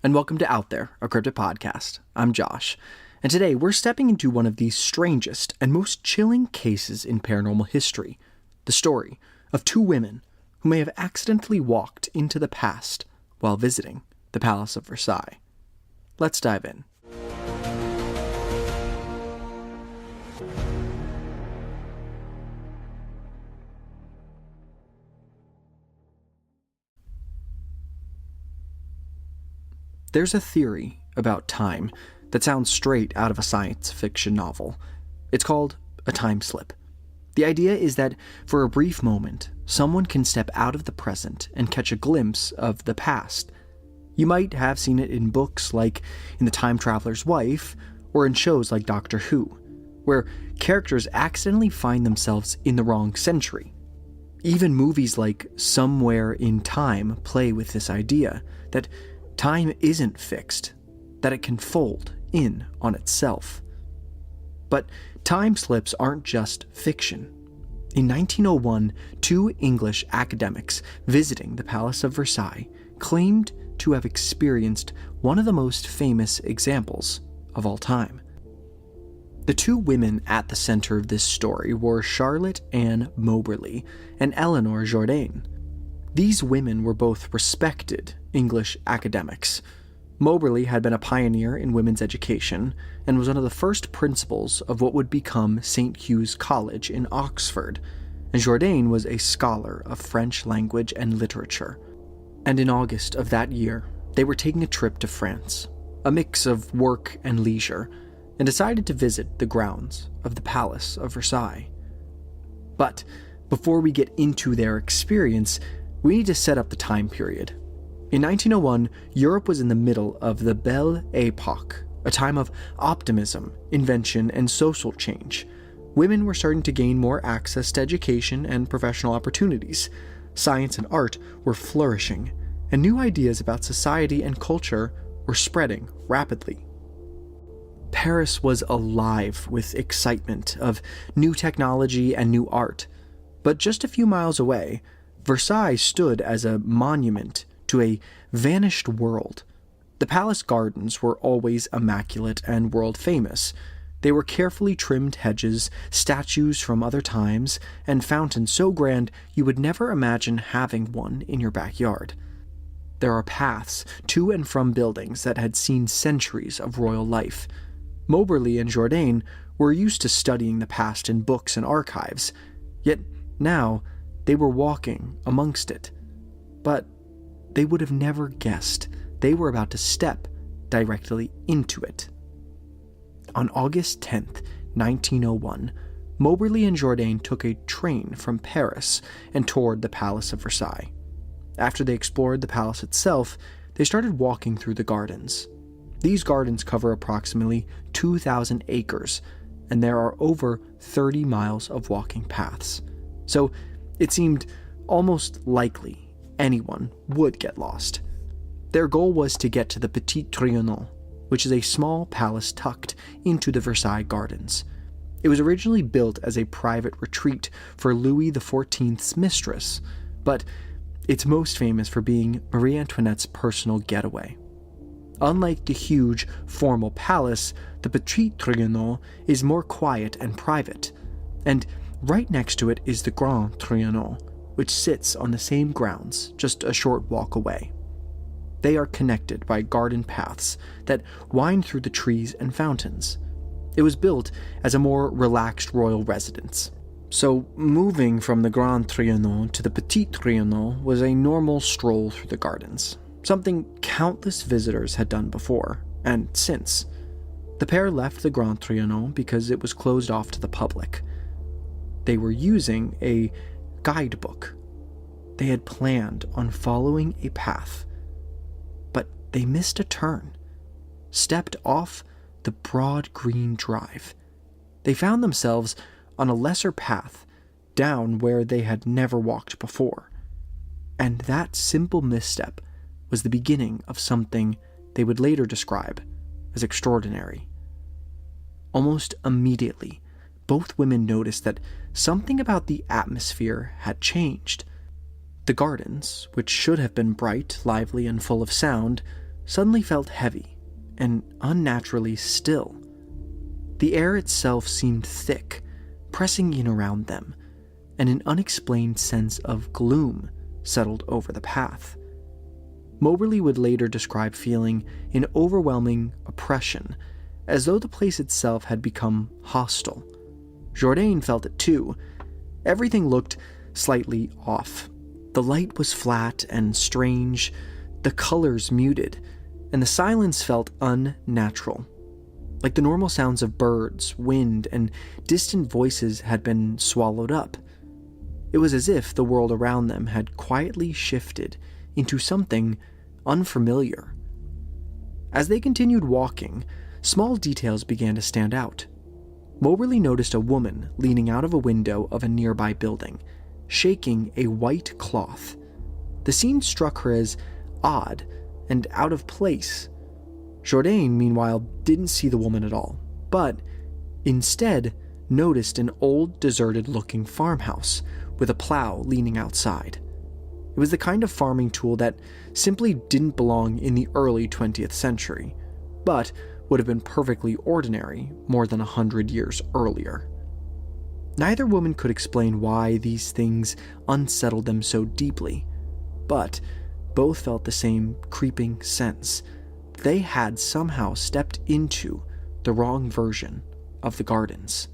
and welcome to Out There, a Cryptid podcast. I'm Josh, and today we're stepping into one of the strangest and most chilling cases in paranormal history, the story of two women who may have accidentally walked into the past while visiting the Palace of Versailles. Let's dive in. There's a theory about time that sounds straight out of a science fiction novel. It's called a time slip. The idea is that for a brief moment, someone can step out of the present and catch a glimpse of the past. You might have seen it in books like in The Time Traveler's Wife, or in shows like Doctor Who, where characters accidentally find themselves in the wrong century. Even movies like Somewhere in Time play with this idea that time isn't fixed, that it can fold in on itself. But time slips aren't just fiction. In 1901, two English academics visiting the Palace of Versailles claimed to have experienced one of the most famous examples of all time. The two women at the center of this story were Charlotte Ann Moberly and Eleanor Jourdain. These women were both respected English academics. Moberly had been a pioneer in women's education and was one of the first principals of what would become St. Hugh's College in Oxford, and Jourdain was a scholar of French language and literature. And in August of that year, they were taking a trip to France, a mix of work and leisure, and decided to visit the grounds of the Palace of Versailles. But before we get into their experience, we need to set up the time period. In 1901, Europe was in the middle of the Belle Époque, a time of optimism, invention, and social change. Women were starting to gain more access to education and professional opportunities. Science and art were flourishing, and new ideas about society and culture were spreading rapidly. Paris was alive with excitement of new technology and new art, but just a few miles away, Versailles stood as a monument to a vanished world. The palace gardens were always immaculate and world famous. They were carefully trimmed hedges, statues from other times, and fountains so grand you would never imagine having one in your backyard. There are paths to and from buildings that had seen centuries of royal life. Moberly and Jourdain were used to studying the past in books and archives, yet now they were walking amongst it. But they would have never guessed they were about to step directly into it. On August 10th, 1901, Moberly and Jourdain took a train from Paris and toured the Palace of Versailles. After they explored the palace itself, they started walking through the gardens. These gardens cover approximately 2,000 acres, and there are over 30 miles of walking paths. So it seemed almost likely anyone would get lost. Their goal was to get to the Petit Trianon, which is a small palace tucked into the Versailles Gardens. It was originally built as a private retreat for Louis XIV's mistress, but it's most famous for being Marie Antoinette's personal getaway. Unlike the huge, formal palace, the Petit Trianon is more quiet and private, and right next to it is the Grand Trianon, which sits on the same grounds just a short walk away. They are connected by garden paths that wind through the trees and fountains. It was built as a more relaxed royal residence. So moving from the Grand Trianon to the Petit Trianon was a normal stroll through the gardens, something countless visitors had done before and since. The pair left the Grand Trianon because it was closed off to the public. They were using a guidebook. They had planned on following a path, but they missed a turn, stepped off the broad green drive. They found themselves on a lesser path down where they had never walked before, and that simple misstep was the beginning of something they would later describe as extraordinary. Almost immediately, both women noticed that something about the atmosphere had changed. The gardens, which should have been bright, lively, and full of sound, suddenly felt heavy and unnaturally still. The air itself seemed thick, pressing in around them, and an unexplained sense of gloom settled over the path. Moberly would later describe feeling an overwhelming oppression, as though the place itself had become hostile. Jourdain felt it too. Everything looked slightly off. The light was flat and strange, the colors muted, and the silence felt unnatural. Like the normal sounds of birds, wind, and distant voices had been swallowed up. It was as if the world around them had quietly shifted into something unfamiliar. As they continued walking, small details began to stand out. Moberly noticed a woman leaning out of a window of a nearby building, shaking a white cloth. The scene struck her as odd and out of place. Jourdain, meanwhile, didn't see the woman at all, but instead noticed an old, deserted-looking farmhouse with a plow leaning outside. It was the kind of farming tool that simply didn't belong in the early 20th century, but would have been perfectly ordinary more than 100 years earlier. Neither woman could explain why these things unsettled them so deeply, but both felt the same creeping sense. They had somehow stepped into the wrong version of the gardens.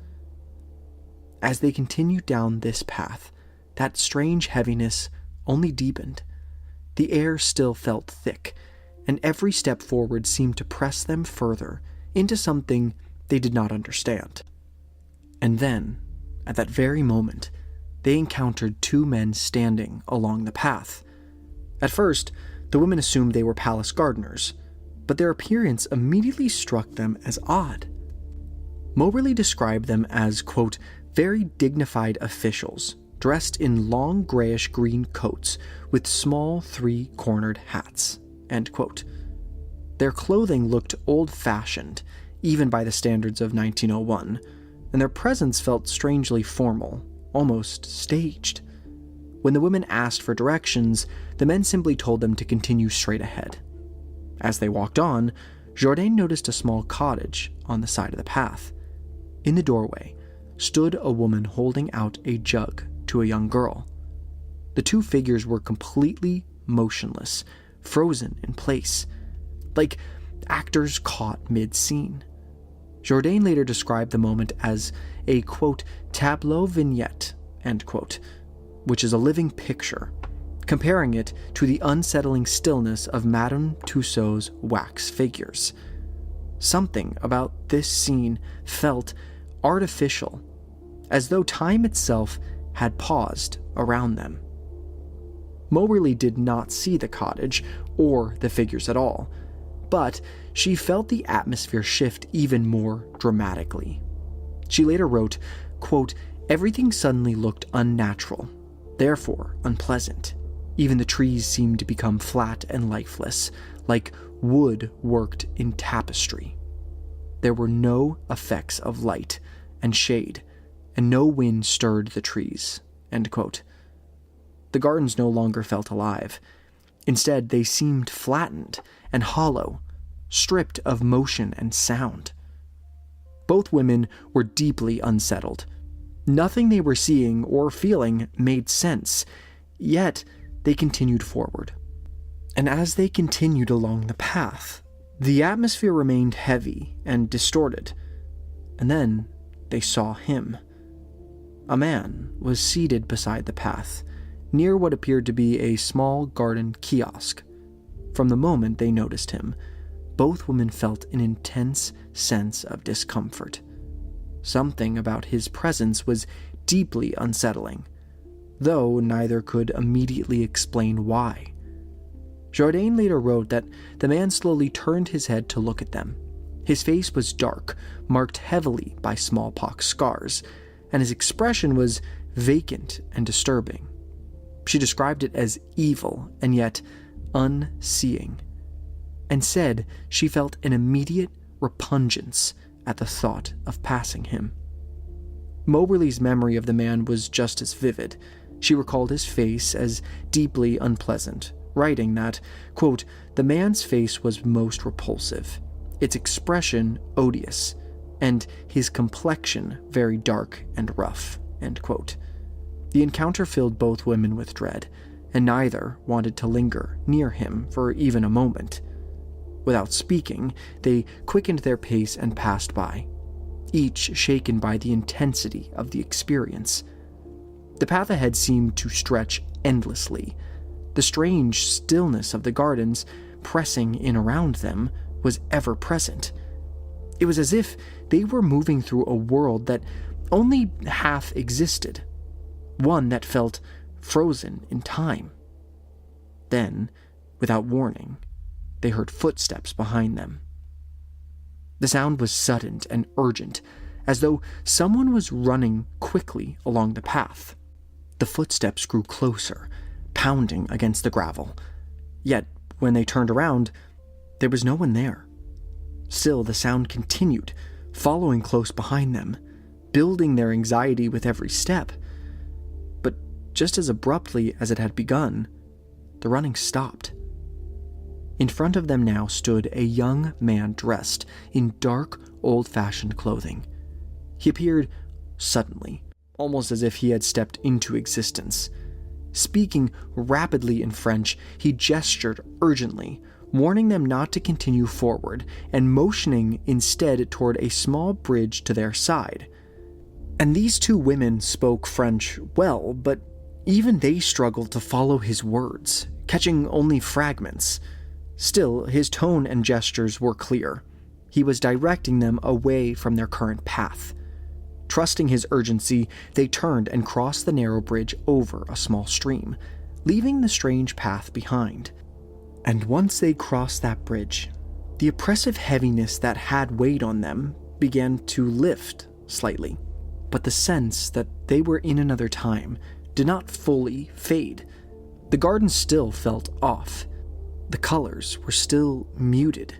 As they continued down this path, that strange heaviness only deepened. The air still felt thick, and every step forward seemed to press them further into something they did not understand. And then, at that very moment, they encountered two men standing along the path. At first, the women assumed they were palace gardeners, but their appearance immediately struck them as odd. Moberly described them as, quote, very dignified officials, dressed in long grayish-green coats with small three-cornered hats, end quote. Their clothing looked old-fashioned, even by the standards of 1901, and their presence felt strangely formal, almost staged. When the women asked for directions, the men simply told them to continue straight ahead. As they walked on, Jourdain noticed a small cottage on the side of the path. In the doorway stood a woman holding out a jug to a young girl. The two figures were completely motionless, frozen in place, like actors caught mid-scene. Jourdain later described the moment as a, quote, tableau vignette, end quote, which is a living picture, comparing it to the unsettling stillness of Madame Tussauds wax figures. Something about this scene felt artificial, as though time itself had paused around them. Moberly did not see the cottage or the figures at all, but she felt the atmosphere shift even more dramatically. She later wrote, quote, everything suddenly looked unnatural, therefore unpleasant. Even the trees seemed to become flat and lifeless, like wood worked in tapestry. There were no effects of light and shade, and no wind stirred the trees, end quote. The gardens no longer felt alive. Instead, they seemed flattened and hollow, stripped of motion and sound. Both women were deeply unsettled. Nothing they were seeing or feeling made sense, yet they continued forward. And as they continued along the path, the atmosphere remained heavy and distorted. And then they saw him. A man was seated beside the path, near what appeared to be a small garden kiosk. From the moment they noticed him, both women felt an intense sense of discomfort. Something about his presence was deeply unsettling, though neither could immediately explain why. Jourdain later wrote that the man slowly turned his head to look at them. His face was dark, marked heavily by smallpox scars, and his expression was vacant and disturbing. She described it as evil and yet unseeing, and said she felt an immediate repugnance at the thought of passing him. Moberly's memory of the man was just as vivid. She recalled his face as deeply unpleasant, writing that, quote, "The man's face was most repulsive, its expression odious, and his complexion very dark and rough," end quote. The encounter filled both women with dread, and neither wanted to linger near him for even a moment. Without speaking, they quickened their pace and passed by, each shaken by the intensity of the experience. The path ahead seemed to stretch endlessly. The strange stillness of the gardens pressing in around them was ever present. It was as if they were moving through a world that only half existed, one that felt frozen in time. Then, without warning, they heard footsteps behind them. The sound was sudden and urgent, as though someone was running quickly along the path. The footsteps grew closer, pounding against the gravel. Yet, when they turned around, there was no one there. Still, the sound continued, following close behind them, building their anxiety with every step. But just as abruptly as it had begun, the running stopped. In front of them now stood a young man dressed in dark, old-fashioned clothing. He appeared suddenly, almost as if he had stepped into existence. Speaking rapidly in French, he gestured urgently, warning them not to continue forward and motioning instead toward a small bridge to their side. And these two women spoke French well, but even they struggled to follow his words, catching only fragments. Still, his tone and gestures were clear. He was directing them away from their current path. Trusting his urgency, they turned and crossed the narrow bridge over a small stream, leaving the strange path behind. And once they crossed that bridge, the oppressive heaviness that had weighed on them began to lift slightly. But the sense that they were in another time did not fully fade. The garden still felt off. The colors were still muted,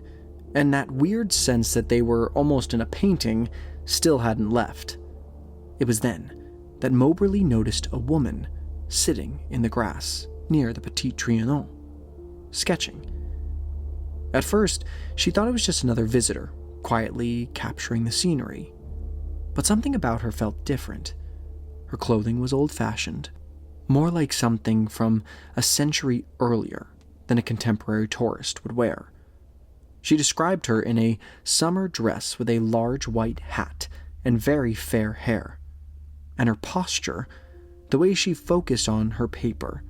and that weird sense that they were almost in a painting still hadn't left. It was then that Moberly noticed a woman sitting in the grass near the Petit Trianon, sketching. At first, she thought it was just another visitor, quietly capturing the scenery. But something about her felt different. Her clothing was old-fashioned, more like something from a century earlier than a contemporary tourist would wear. She described her in a summer dress with a large white hat and very fair hair. And her posture, the way she focused on her paper,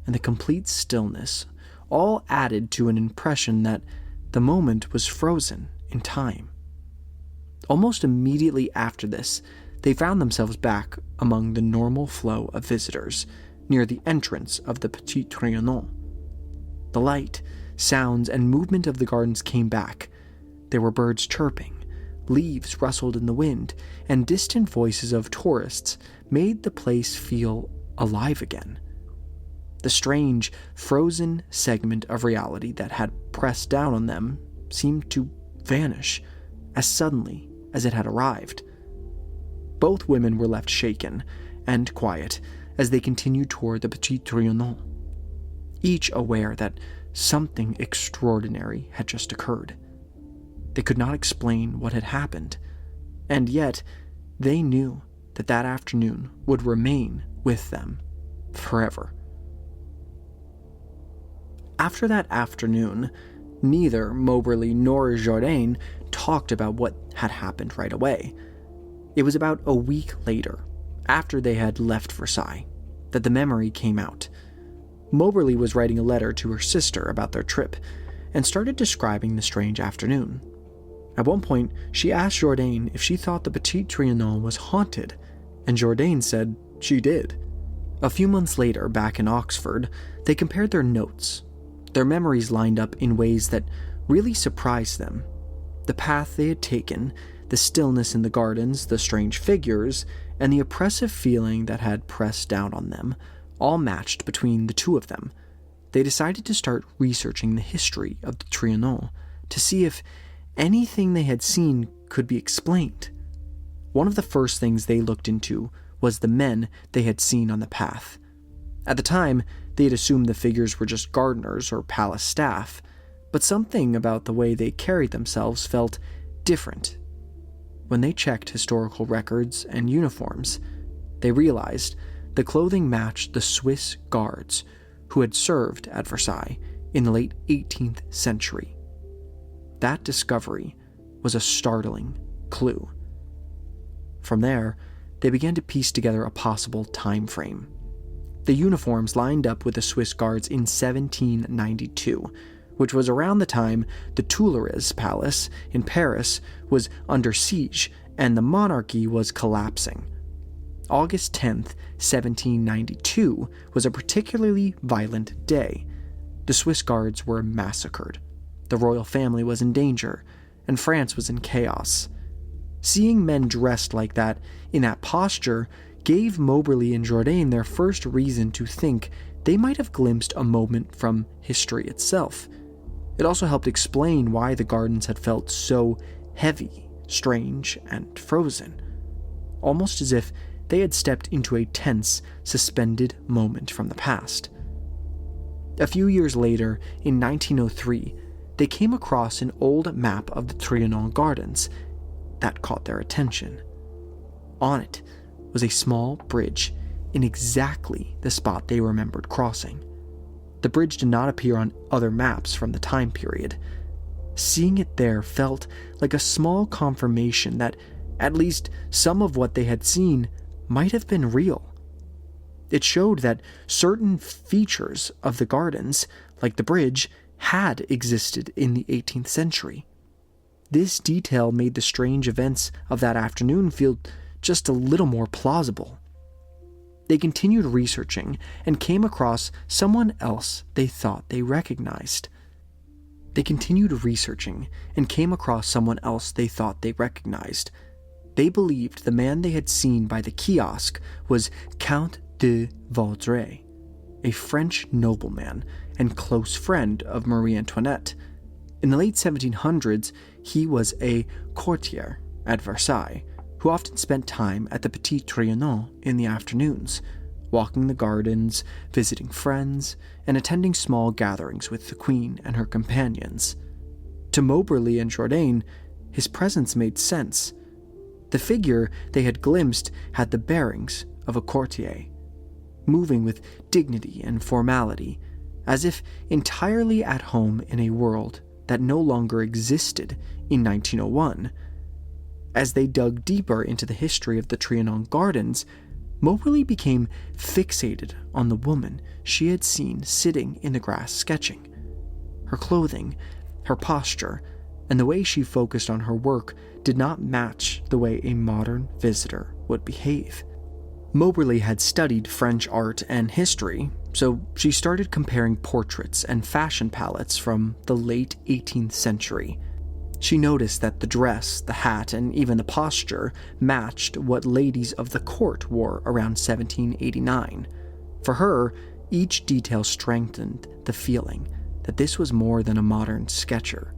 and the complete stillness, all added to an impression that the moment was frozen in time. Almost immediately after this, they found themselves back among the normal flow of visitors, near the entrance of the Petit Trianon. The light, sounds, and movement of the gardens came back. There were birds chirping, leaves rustled in the wind, and distant voices of tourists made the place feel alive again. The strange, frozen segment of reality that had pressed down on them seemed to vanish as suddenly as it had arrived. Both women were left shaken and quiet as they continued toward the Petit Trianon, each aware that something extraordinary had just occurred. They could not explain what had happened, and yet they knew that that afternoon would remain with them forever. After that afternoon, neither Moberly nor Jourdain talked about what had happened right away. It was about a week later, after they had left Versailles, that the memory came out. Moberly was writing a letter to her sister about their trip, and started describing the strange afternoon. At one point, she asked Jourdain if she thought the Petit Trianon was haunted, and Jourdain said she did. A few months later, back in Oxford, they compared their notes. Their memories lined up in ways that really surprised them. The path they had taken, the stillness in the gardens, the strange figures, and the oppressive feeling that had pressed down on them all matched between the two of them. They decided to start researching the history of the Trianon to see if anything they had seen could be explained. One of the first things they looked into was the men they had seen on the path. At the time, they had assumed the figures were just gardeners or palace staff, but something about the way they carried themselves felt different. When they checked historical records and uniforms, they realized the clothing matched the Swiss guards who had served at Versailles in the late 18th century. That discovery was a startling clue. From there, they began to piece together a possible time frame. The uniforms lined up with the Swiss guards in 1792, which was around the time the Tuileries Palace in Paris was under siege and the monarchy was collapsing. August 10th, 1792 was a particularly violent day. The Swiss guards were massacred. The royal family was in danger, and France was in chaos. Seeing men dressed like that, in that posture, gave Moberly and Jourdain their first reason to think they might have glimpsed a moment from history itself. It also helped explain why the gardens had felt so heavy, strange, and frozen, almost as if they had stepped into a tense, suspended moment from the past. A few years later, in 1903, they came across an old map of the Trianon Gardens that caught their attention. On it was a small bridge in exactly the spot they remembered crossing. The bridge did not appear on other maps from the time period. Seeing it there felt like a small confirmation that at least some of what they had seen might have been real. It showed that certain features of the gardens, like the bridge, had existed in the 18th century. This detail made the strange events of that afternoon feel just a little more plausible. They continued researching and came across someone else they thought they recognized. They believed the man they had seen by the kiosk was Count de Vaudreuil, a French nobleman and close friend of Marie Antoinette. In the late 1700s, he was a courtier at Versailles, who often spent time at the Petit Trianon in the afternoons, walking the gardens, visiting friends, and attending small gatherings with the Queen and her companions. To Moberly and Jourdain, his presence made sense. The figure they had glimpsed had the bearings of a courtier, moving with dignity and formality, as if entirely at home in a world that no longer existed in 1901. As they dug deeper into the history of the Trianon Gardens, Moberly became fixated on the woman she had seen sitting in the grass sketching. Her clothing, her posture, and the way she focused on her work did not match the way a modern visitor would behave. Moberly had studied French art and history, so she started comparing portraits and fashion palettes from the late 18th century. She noticed that the dress, the hat, and even the posture matched what ladies of the court wore around 1789. For her, each detail strengthened the feeling that this was more than a modern sketcher.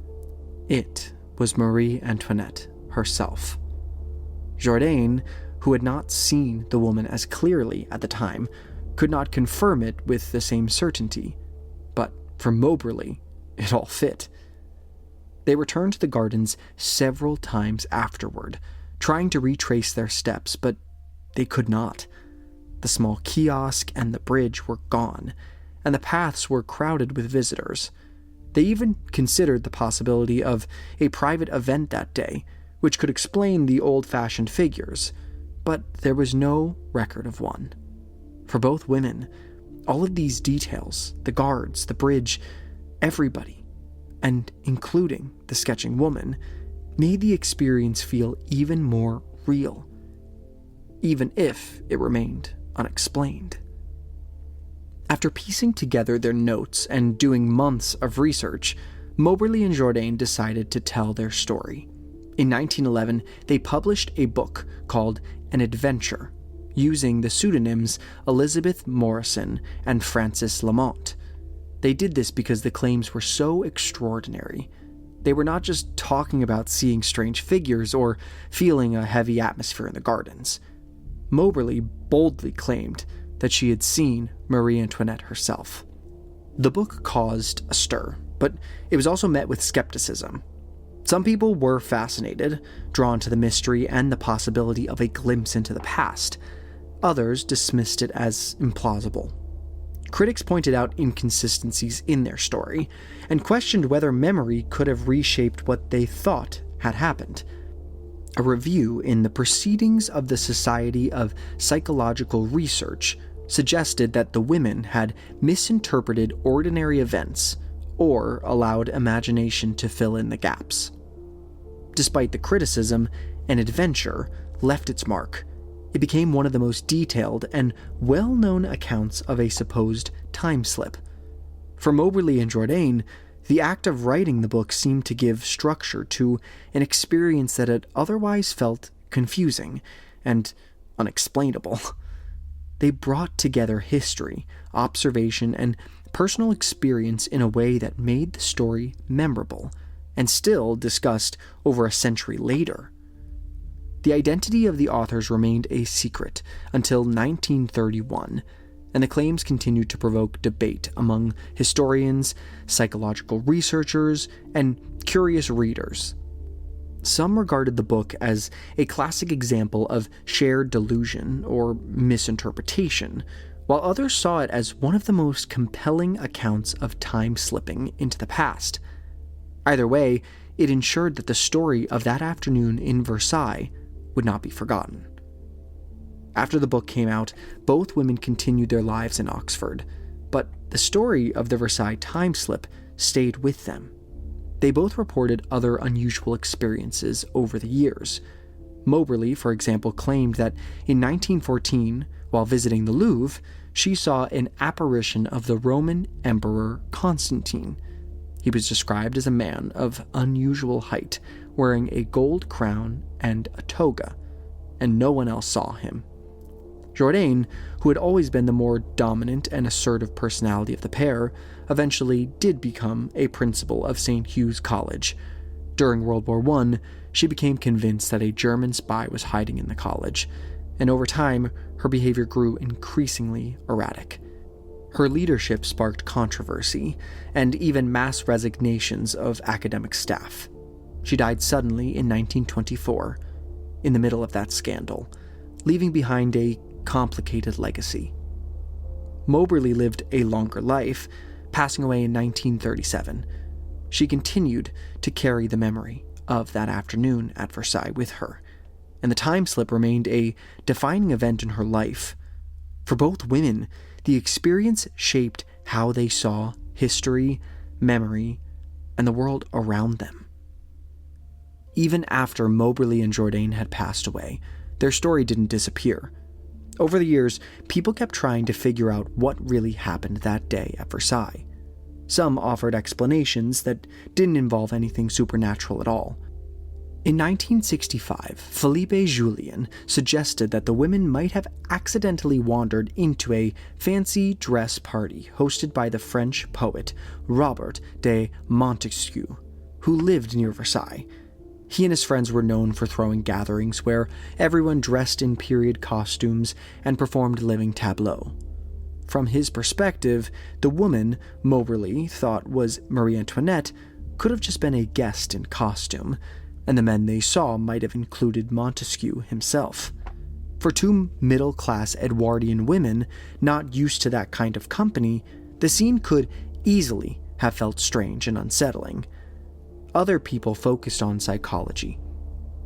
It was Marie Antoinette herself. Jourdain, who had not seen the woman as clearly at the time, could not confirm it with the same certainty, but for Moberly, it all fit. They returned to the gardens several times afterward, trying to retrace their steps, but they could not. The small kiosk and the bridge were gone, and the paths were crowded with visitors. They even considered the possibility of a private event that day, which could explain the old-fashioned figures, but there was no record of one. For both women, all of these details, the guards, the bridge, everybody, and including the sketching woman, made the experience feel even more real, even if it remained unexplained. After piecing together their notes and doing months of research, Moberly and Jourdain decided to tell their story. In 1911, they published a book called An Adventure, using the pseudonyms Elizabeth Morrison and Francis Lamont. They did this because the claims were so extraordinary. They were not just talking about seeing strange figures or feeling a heavy atmosphere in the gardens. Moberly boldly claimed that she had seen Marie Antoinette herself. The book caused a stir, but it was also met with skepticism. Some people were fascinated, drawn to the mystery and the possibility of a glimpse into the past. Others dismissed it as implausible. Critics pointed out inconsistencies in their story, and questioned whether memory could have reshaped what they thought had happened. A review in the Proceedings of the Society of Psychological Research suggested that the women had misinterpreted ordinary events or allowed imagination to fill in the gaps. Despite the criticism, an adventure left its mark. It became one of the most detailed and well-known accounts of a supposed time slip. For Moberly and Jourdain, the act of writing the book seemed to give structure to an experience that had otherwise felt confusing and unexplainable. They brought together history, observation, and personal experience in a way that made the story memorable, and still discussed over a century later. The identity of the authors remained a secret until 1931, and the claims continued to provoke debate among historians, psychological researchers, and curious readers. Some regarded the book as a classic example of shared delusion or misinterpretation, while others saw it as one of the most compelling accounts of time slipping into the past. Either way, it ensured that the story of that afternoon in Versailles would not be forgotten. After the book came out, both women continued their lives in Oxford, but the story of the Versailles time slip stayed with them. They both reported other unusual experiences over the years. Moberly, for example, claimed that in 1914, while visiting the Louvre, she saw an apparition of the Roman Emperor Constantine. He was described as a man of unusual height, wearing a gold crown and a toga, and no one else saw him. Jourdain, who had always been the more dominant and assertive personality of the pair, eventually did become a principal of St. Hugh's College. During World War I, she became convinced that a German spy was hiding in the college, and over time, her behavior grew increasingly erratic. Her leadership sparked controversy, and even mass resignations of academic staff. She died suddenly in 1924, in the middle of that scandal, leaving behind a complicated legacy. Moberly lived a longer life, passing away in 1937. She continued to carry the memory of that afternoon at Versailles with her, and the time slip remained a defining event in her life. For both women, the experience shaped how they saw history, memory, and the world around them. Even after Moberly and Jourdain had passed away, their story didn't disappear. Over the years, people kept trying to figure out what really happened that day at Versailles. Some offered explanations that didn't involve anything supernatural at all. In 1965, Philippe Julien suggested that the women might have accidentally wandered into a fancy dress party hosted by the French poet Robert de Montesquieu, who lived near Versailles. He and his friends were known for throwing gatherings where everyone dressed in period costumes and performed living tableaux. From his perspective, the woman Moberly thought was Marie Antoinette could have just been a guest in costume, and the men they saw might have included Montesquieu himself. For two middle-class Edwardian women not used to that kind of company, the scene could easily have felt strange and unsettling. Other people focused on psychology.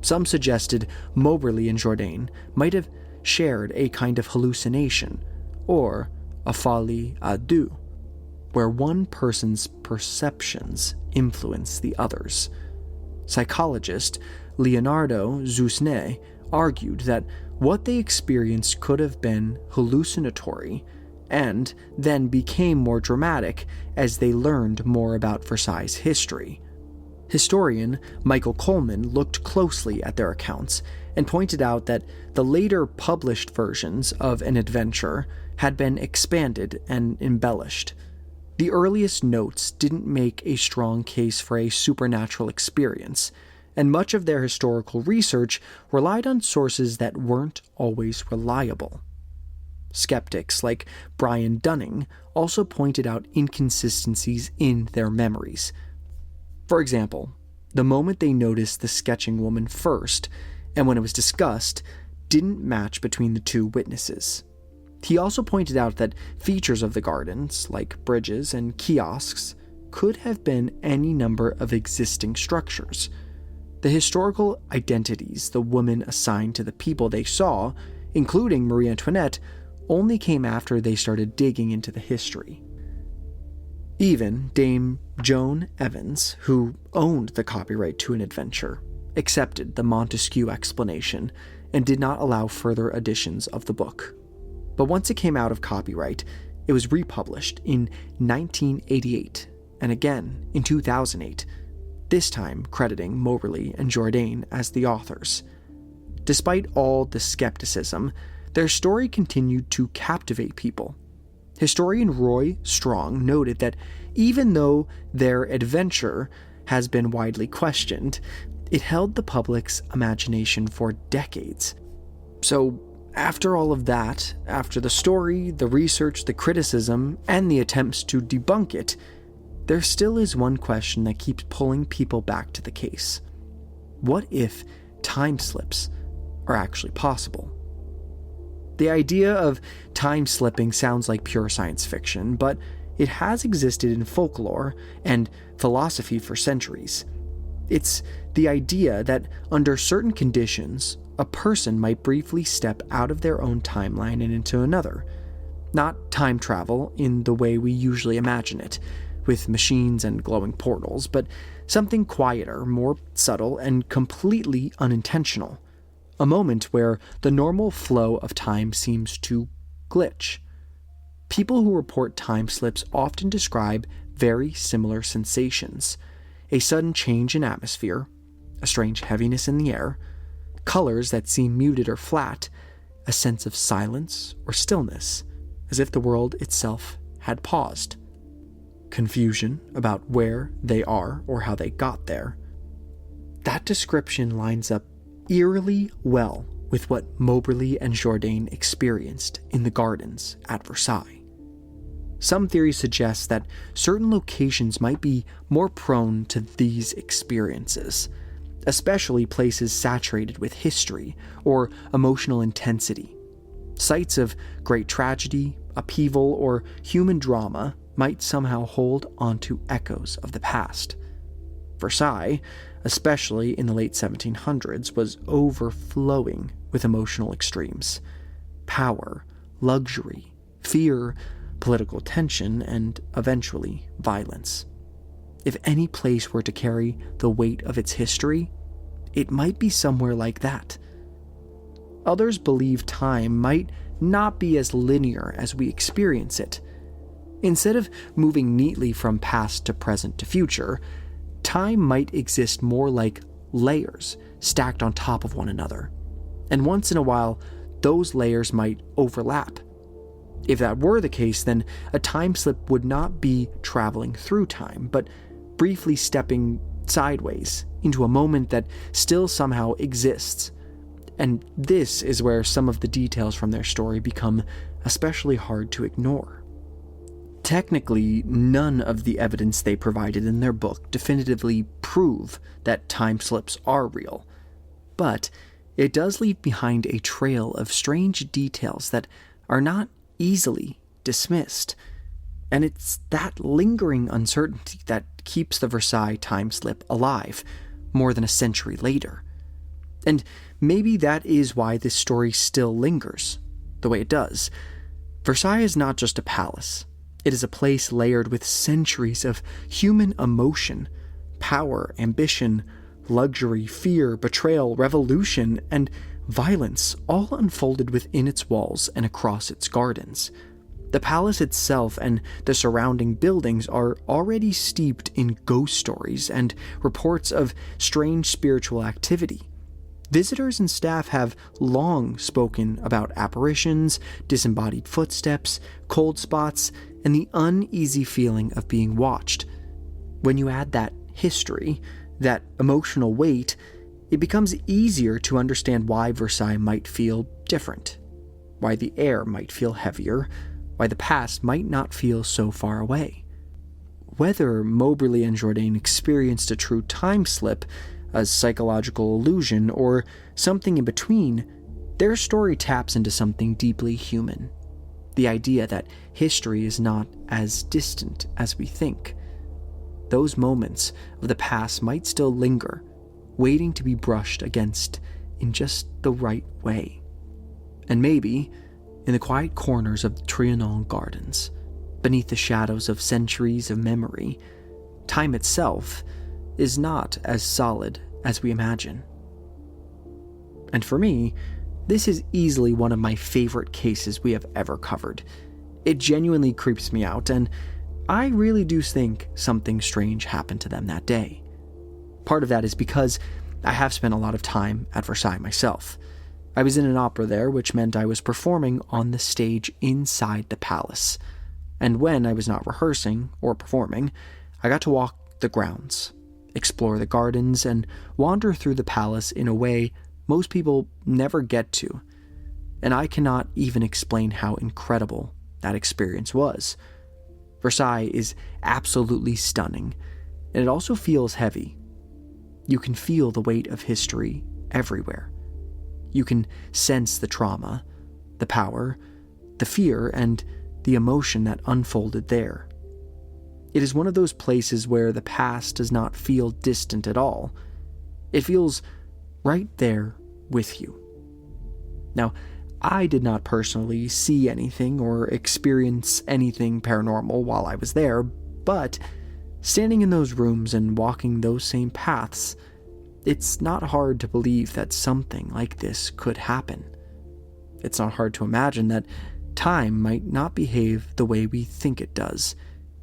Some suggested Moberly and Jourdain might have shared a kind of hallucination, or a folie à deux, where one person's perceptions influence the others. Psychologist Leonardo Zousnay argued that what they experienced could have been hallucinatory, and then became more dramatic as they learned more about Versailles' history. Historian Michael Coleman looked closely at their accounts and pointed out that the later published versions of an adventure had been expanded and embellished. The earliest notes didn't make a strong case for a supernatural experience, and much of their historical research relied on sources that weren't always reliable. Skeptics like Brian Dunning also pointed out inconsistencies in their memories. For example, the moment they noticed the sketching woman first, and when it was discussed, didn't match between the two witnesses. He also pointed out that features of the gardens, like bridges and kiosks, could have been any number of existing structures. The historical identities the women assigned to the people they saw, including Marie Antoinette, only came after they started digging into the history. Even Dame Joan Evans, who owned the copyright to an adventure, accepted the Montesquieu explanation and did not allow further editions of the book. But once it came out of copyright, it was republished in 1988 and again in 2008, this time crediting Moberly and Jourdain as the authors. Despite all the skepticism, their story continued to captivate people. Historian Roy Strong noted that even though their adventure has been widely questioned, it held the public's imagination for decades. So, after all of that, after the story, the research, the criticism, and the attempts to debunk it, there still is one question that keeps pulling people back to the case. What if time slips are actually possible? The idea of time slipping sounds like pure science fiction, but it has existed in folklore and philosophy for centuries. It's the idea that under certain conditions, a person might briefly step out of their own timeline and into another. Not time travel in the way we usually imagine it, with machines and glowing portals, but something quieter, more subtle, and completely unintentional. A moment where the normal flow of time seems to glitch. People who report time slips often describe very similar sensations: a sudden change in atmosphere, a strange heaviness in the air, colors that seem muted or flat, a sense of silence or stillness, as if the world itself had paused. Confusion about where they are or how they got there. That description lines up eerily well with what Moberly and Jourdain experienced in the gardens at Versailles. Some theories suggest that certain locations might be more prone to these experiences, especially places saturated with history or emotional intensity. Sites of great tragedy, upheaval, or human drama might somehow hold onto echoes of the past. Versailles, especially in the late 1700s, was overflowing with emotional extremes: power, luxury, fear, political tension, and eventually violence. If any place were to carry the weight of its history, it might be somewhere like that. Others believe time might not be as linear as we experience it. Instead of moving neatly from past to present to future, time might exist more like layers stacked on top of one another. And once in a while, those layers might overlap. If that were the case, then a time slip would not be traveling through time, but briefly stepping sideways into a moment that still somehow exists. And this is where some of the details from their story become especially hard to ignore. Technically, none of the evidence they provided in their book definitively prove that time slips are real, but it does leave behind a trail of strange details that are not easily dismissed. And it's that lingering uncertainty that keeps the Versailles time slip alive more than a century later. And maybe that is why this story still lingers the way it does. Versailles is not just a palace. It is a place layered with centuries of human emotion, power, ambition, luxury, fear, betrayal, revolution, and violence, all unfolded within its walls and across its gardens. The palace itself and the surrounding buildings are already steeped in ghost stories and reports of strange spiritual activity. Visitors and staff have long spoken about apparitions, disembodied footsteps, cold spots, and the uneasy feeling of being watched. When you add that history, that emotional weight, it becomes easier to understand why Versailles might feel different. why the air might feel heavier, why the past might not feel so far away. Whether Moberly and Jourdain experienced a true time slip, a psychological illusion, or something in between, their story taps into something deeply human. The idea that history is not as distant as we think. Those moments of the past might still linger, waiting to be brushed against in just the right way. And maybe, in the quiet corners of the Trianon Gardens, beneath the shadows of centuries of memory, time itself is not as solid as we imagine. And for me, this is easily one of my favorite cases we have ever covered. It genuinely creeps me out, and I really do think something strange happened to them that day. Part of that is because I have spent a lot of time at Versailles myself. I was in an opera there, which meant I was performing on the stage inside the palace. And when I was not rehearsing or performing, I got to walk the grounds, explore the gardens, and wander through the palace in a way most people never get to. And I cannot even explain how incredible that experience was. Versailles is absolutely stunning, and it also feels heavy. You can feel the weight of history everywhere. You can sense the trauma, the power, the fear, and the emotion that unfolded there. It is one of those places where the past does not feel distant at all. It feels right there with you. Now, I did not personally see anything or experience anything paranormal while I was there, but standing in those rooms and walking those same paths, it's not hard to believe that something like this could happen. It's not hard to imagine that time might not behave the way we think it does,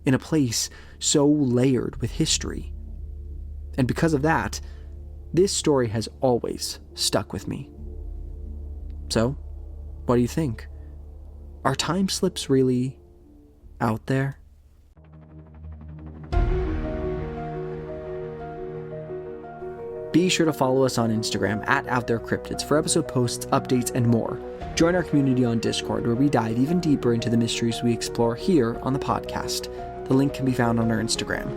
in a place so layered with history. And because of that, this story has always stuck with me. So, what do you think? Are time slips really out there? Be sure to follow us on Instagram at OutThereCryptids for episode posts, updates, and more. Join our community on Discord, where we dive even deeper into the mysteries we explore here on the podcast. The link can be found on our Instagram.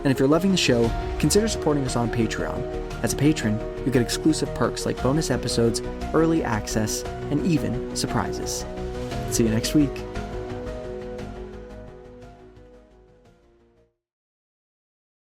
And if you're loving the show, consider supporting us on Patreon. As a patron, you get exclusive perks like bonus episodes, early access, and even surprises. See you next week.